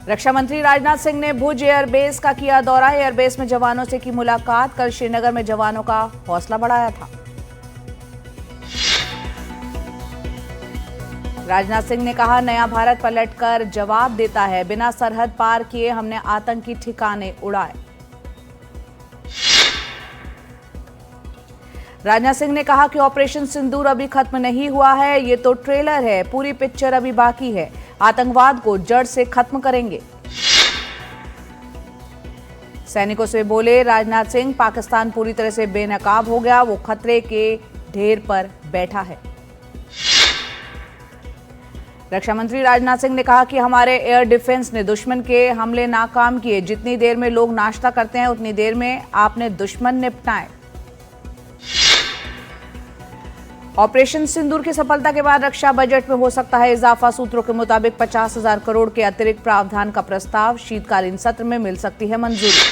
रक्षा मंत्री राजनाथ सिंह ने भुज एयरबेस का किया दौरा। एयरबेस में जवानों से की मुलाकात। कल श्रीनगर में जवानों का हौसला बढ़ाया था। राजनाथ सिंह ने कहा, नया भारत पलटकर जवाब देता है। बिना सरहद पार किए हमने आतंकी ठिकाने उड़ाए। राजनाथ सिंह ने कहा कि ऑपरेशन सिंदूर अभी खत्म नहीं हुआ है, ये तो ट्रेलर है, पूरी पिक्चर अभी बाकी है। आतंकवाद को जड़ से खत्म करेंगे। सैनिकों से बोले राजनाथ सिंह, पाकिस्तान पूरी तरह से बेनकाब हो गया, वो खतरे के ढेर पर बैठा है। रक्षा मंत्री राजनाथ सिंह ने कहा कि हमारे एयर डिफेंस ने दुश्मन के हमले नाकाम किए। जितनी देर में लोग नाश्ता करते हैं उतनी देर में आपने दुश्मन निपटाए। ऑपरेशन सिंदूर की सफलता के बाद रक्षा बजट में हो सकता है इजाफा। सूत्रों के मुताबिक 50,000 करोड़ के अतिरिक्त प्रावधान का प्रस्ताव शीतकालीन सत्र में मिल सकती है मंजूरी।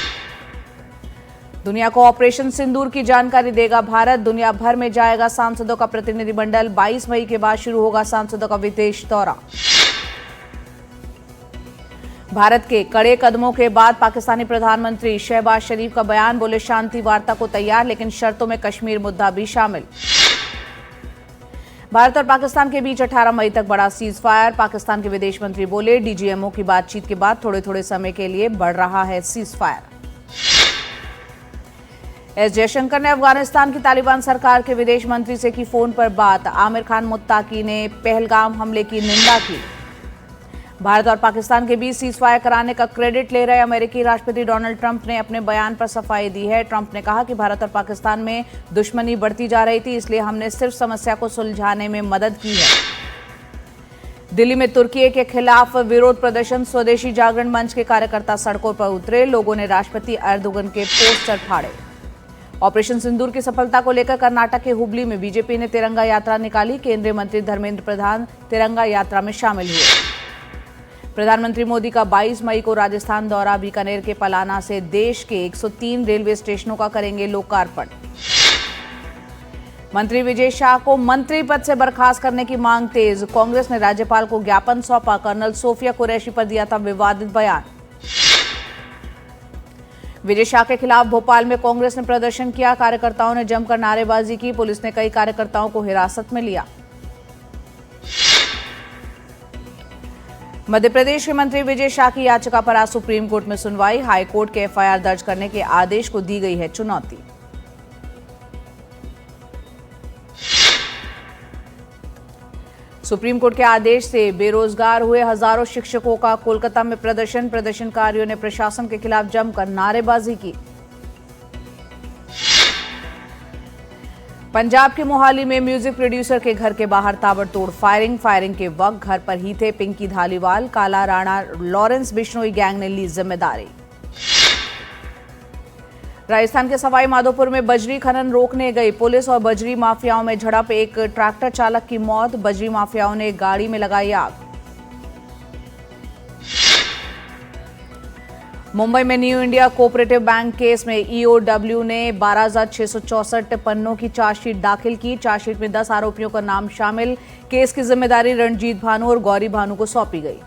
दुनिया को ऑपरेशन सिंदूर की जानकारी देगा भारत। दुनिया भर में जाएगा सांसदों का प्रतिनिधिमंडल। 22 मई के बाद शुरू होगा सांसदों का विदेश दौरा। भारत के कड़े कदमों के बाद पाकिस्तानी प्रधानमंत्री शहबाज शरीफ का बयान। बोले शांति वार्ता को तैयार, लेकिन शर्तों में कश्मीर मुद्दा भी शामिल। भारत और पाकिस्तान के बीच 18 मई तक बड़ा सीज फायर। पाकिस्तान के विदेश मंत्री बोले डीजीएमओ की बातचीत के बाद थोड़े थोड़े समय के लिए बढ़ रहा है सीज फायर। एस जयशंकर ने अफगानिस्तान की तालिबान सरकार के विदेश मंत्री से की फोन पर बात। आमिर खान मुत्ताकी ने पहलगाम हमले की निंदा की। भारत और पाकिस्तान के बीच सीज फायर कराने का क्रेडिट ले रहे अमेरिकी राष्ट्रपति डोनाल्ड ट्रंप ने अपने बयान पर सफाई दी है। ट्रंप ने कहा कि भारत और पाकिस्तान में दुश्मनी बढ़ती जा रही थी, इसलिए हमने सिर्फ समस्या को सुलझाने में मदद की है। दिल्ली में तुर्की के खिलाफ विरोध प्रदर्शन। स्वदेशी जागरण मंच के कार्यकर्ता सड़कों पर उतरे। लोगों ने राष्ट्रपति एर्दोगन के पोस्टर फाड़े। ऑपरेशन सिंदूर की सफलता को लेकर कर्नाटक के हुबली में बीजेपी ने तिरंगा यात्रा निकाली। केंद्रीय मंत्री धर्मेंद्र प्रधान तिरंगा यात्रा में शामिल हुए। प्रधानमंत्री मोदी का 22 मई को राजस्थान दौरा। बीकानेर के पलाना से देश के 103 रेलवे स्टेशनों का करेंगे लोकार्पण। मंत्री विजय शाह को मंत्री पद से बर्खास्त करने की मांग तेज। कांग्रेस ने राज्यपाल को ज्ञापन सौंपा। कर्नल सोफिया कुरैशी पर दिया था विवादित बयान। विजय शाह के खिलाफ भोपाल में कांग्रेस ने प्रदर्शन किया। कार्यकर्ताओं ने जमकर नारेबाजी की। पुलिस ने कई कार्यकर्ताओं को हिरासत में लिया। मध्य प्रदेश के मंत्री विजय शाह की याचिका पर आज सुप्रीम कोर्ट में सुनवाई। हाई कोर्ट के एफआईआर दर्ज करने के आदेश को दी गई है चुनौती। सुप्रीम कोर्ट के आदेश से बेरोजगार हुए हजारों शिक्षकों का कोलकाता में प्रदर्शन। प्रदर्शनकारियों ने प्रशासन के खिलाफ जमकर नारेबाजी की। पंजाब के मोहाली में म्यूजिक प्रोड्यूसर के घर के बाहर ताबड़तोड़ फायरिंग के वक्त घर पर ही थे पिंकी धालीवाल। काला राणा लॉरेंस बिश्नोई गैंग ने ली जिम्मेदारी। राजस्थान के सवाई माधोपुर में बजरी खनन रोकने गई पुलिस और बजरी माफियाओं में झड़प। एक ट्रैक्टर चालक की मौत। बजरी माफियाओं ने गाड़ी में लगाई आग। मुंबई में new India cooperative bank case में ईओडब्ल्यू ने 12,664 पन्नों की चार्जशीट दाखिल की। चार्जशीट में 10 आरोपियों का नाम शामिल। केस की जिम्मेदारी रणजीत भानु और गौरी भानु को सौंपी गई।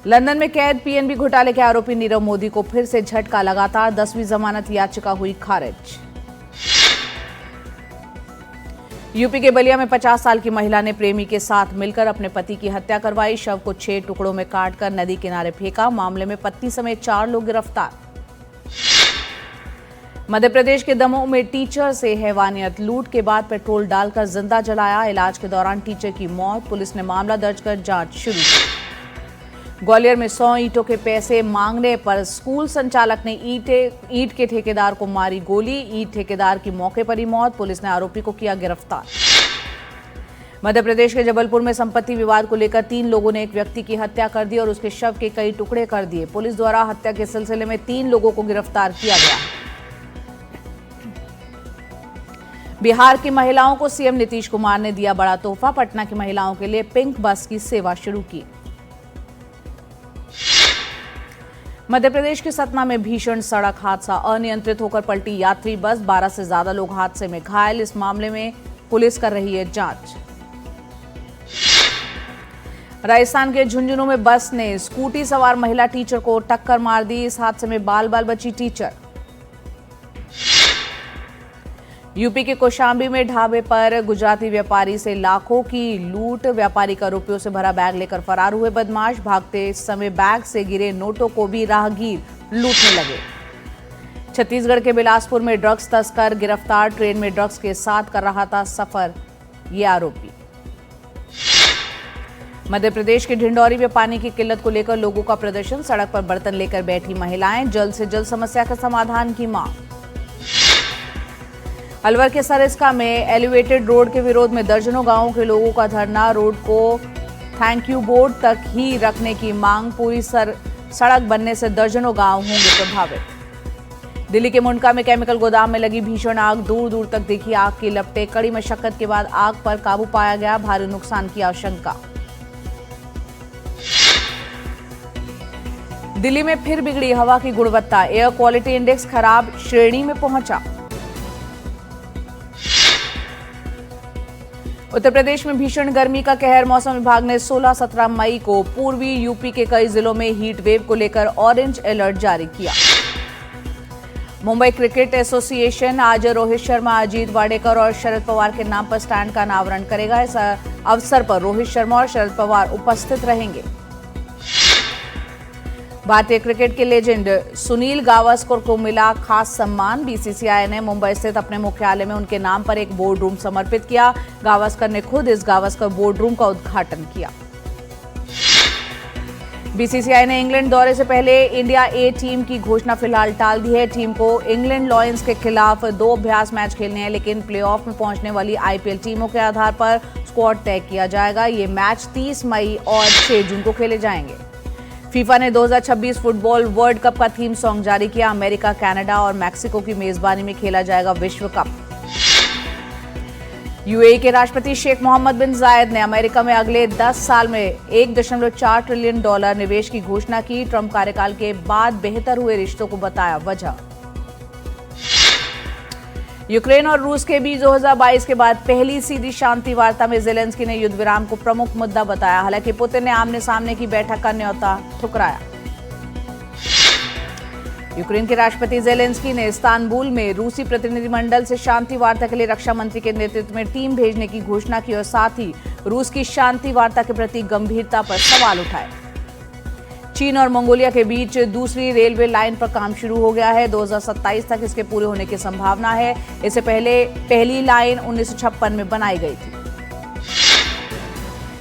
लंदन में कैद पीएनबी घोटाले के आरोपी नीरव मोदी को फिर से झटका। लगातार 10वीं जमानत याचिका हुई खारिज। यूपी के बलिया में 50 साल की महिला ने प्रेमी के साथ मिलकर अपने पति की हत्या करवाई। शव को 6 टुकड़ों में काटकर नदी किनारे फेंका। मामले में पत्नी समेत 4 लोग गिरफ्तार। मध्य प्रदेश के दमोह में टीचर से हैवानियत। लूट के बाद पेट्रोल डालकर जिंदा जलाया। इलाज के दौरान टीचर की मौत। पुलिस ने मामला दर्ज कर जांच शुरू की। ग्वालियर में 100 ईंटों के पैसे मांगने पर स्कूल संचालक ने ईंट के ठेकेदार को मारी गोली। ईंट ठेकेदार की मौके पर ही मौत। पुलिस ने आरोपी को किया गिरफ्तार। मध्य प्रदेश के जबलपुर में संपत्ति विवाद को लेकर 3 लोगों ने एक व्यक्ति की हत्या कर दी और उसके शव के कई टुकड़े कर दिए। पुलिस द्वारा हत्या के सिलसिले में 3 लोगों को गिरफ्तार किया गया। बिहार की महिलाओं को सीएम नीतीश कुमार ने दिया बड़ा तोहफा। पटना की महिलाओं के लिए पिंक बस की सेवा शुरू की। मध्य प्रदेश के सतना में भीषण सड़क हादसा। अनियंत्रित होकर पलटी यात्री बस। 12 से ज्यादा लोग हादसे में घायल। इस मामले में पुलिस कर रही है जांच। राजस्थान के झुंझुनू में बस ने स्कूटी सवार महिला टीचर को टक्कर मार दी। इस हादसे में बाल बाल बची टीचर। यूपी के कौशाम्बी में ढाबे पर गुजराती व्यापारी से लाखों की लूट। व्यापारी का रुपयों से भरा बैग लेकर फरार हुए बदमाश। भागते समय बैग से गिरे नोटों को भी राहगीर लूटने लगे। छत्तीसगढ़ के बिलासपुर में ड्रग्स तस्कर गिरफ्तार। ट्रेन में ड्रग्स के साथ कर रहा था सफर ये आरोपी। मध्य प्रदेश के ढिंडौरी में पानी की किल्लत को लेकर लोगों का प्रदर्शन। सड़क पर बर्तन लेकर बैठी महिलाएं। जल्द से जल्द समस्या का समाधान की मांग। अलवर के सरिस्का में एलिवेटेड रोड के विरोध में दर्जनों गांवों के लोगों का धरना। रोड को थैंक यू बोर्ड तक ही रखने की मांग। पूरी सड़क बनने से दर्जनों गांव होंगे प्रभावित। दिल्ली के मुंडका में केमिकल गोदाम में लगी भीषण आग। दूर दूर तक दिखी आग की लपटें। कड़ी मशक्कत के बाद आग पर काबू पाया गया। भारी नुकसान की आशंका। दिल्ली में फिर बिगड़ी हवा की गुणवत्ता। एयर क्वालिटी इंडेक्स खराब श्रेणी में पहुंचा। उत्तर प्रदेश में भीषण गर्मी का कहर। मौसम विभाग ने 16-17 मई को पूर्वी यूपी के कई जिलों में हीट वेव को लेकर ऑरेंज अलर्ट जारी किया। मुंबई क्रिकेट एसोसिएशन आज रोहित शर्मा, अजीत वाडेकर और शरद पवार के नाम पर स्टैंड का अनावरण करेगा। इस अवसर पर रोहित शर्मा और शरद पवार उपस्थित रहेंगे। भारतीय क्रिकेट के लेजेंड सुनील गावस्कर को मिला खास सम्मान। बीसीसीआई ने मुंबई स्थित अपने मुख्यालय में उनके नाम पर एक बोर्ड रूम समर्पित किया। गावस्कर ने खुद इस गावस्कर बोर्ड रूम का उद्घाटन किया। बीसीसीआई ने इंग्लैंड दौरे से पहले इंडिया ए टीम की घोषणा फिलहाल टाल दी है। टीम को इंग्लैंड लॉयंस के खिलाफ 2 अभ्यास मैच खेलने हैं, लेकिन प्लेऑफ में पहुंचने वाली आईपीएल टीमों के आधार पर स्क्वाड तय किया जाएगा। ये मैच 30 मई और 6 जून को खेले जाएंगे। फीफा ने 2026 फुटबॉल वर्ल्ड कप का थीम सॉन्ग जारी किया। अमेरिका, कनाडा और मैक्सिको की मेजबानी में खेला जाएगा विश्व कप। यूएई के राष्ट्रपति शेख मोहम्मद बिन जायद ने अमेरिका में अगले 10 साल में $1.4 ट्रिलियन निवेश की घोषणा की। ट्रंप कार्यकाल के बाद बेहतर हुए रिश्तों को बताया वजह। यूक्रेन और रूस के बीच 2022 के बाद पहली सीधी शांति वार्ता में जेलेंस्की ने युद्ध विराम को प्रमुख मुद्दा बताया। हालांकि पुतिन ने आमने सामने की बैठक का न्योता ठुकराया। यूक्रेन के राष्ट्रपति जेलेंस्की ने इस्तांबुल में रूसी प्रतिनिधिमंडल से शांति वार्ता के लिए रक्षा मंत्री के नेतृत्व में टीम भेजने की घोषणा की और साथ ही रूस की शांति वार्ता के प्रति गंभीरता पर सवाल उठाए। चीन और मंगोलिया के बीच दूसरी रेलवे लाइन पर काम शुरू हो गया है। 2027 तक इसके पूरे होने की संभावना है। इससे पहले पहली लाइन 1956 में बनाई गई थी।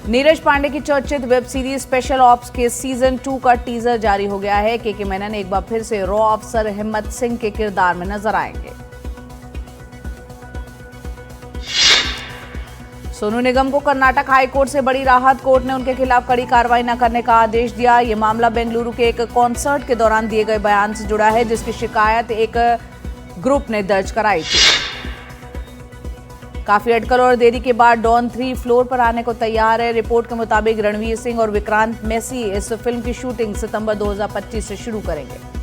नीरज पांडे की चर्चित वेब सीरीज स्पेशल ऑप्स के सीजन 2 का टीजर जारी हो गया है। के मेनन एक बार फिर से रॉ अफसर हिम्मत सिंह के किरदार में नजर आएंगे। सोनू निगम को कर्नाटक हाई कोर्ट से बड़ी राहत। कोर्ट ने उनके खिलाफ कड़ी कार्रवाई न करने का आदेश दिया। ये मामला बेंगलुरु के एक कॉन्सर्ट के दौरान दिए गए बयान से जुड़ा है, जिसकी शिकायत एक ग्रुप ने दर्ज कराई थी। काफी अटकल और देरी के बाद डॉन 3 फ्लोर पर आने को तैयार है। रिपोर्ट के मुताबिक रणवीर सिंह और विक्रांत मैसी इस फिल्म की शूटिंग सितंबर 2025 से शुरू करेंगे।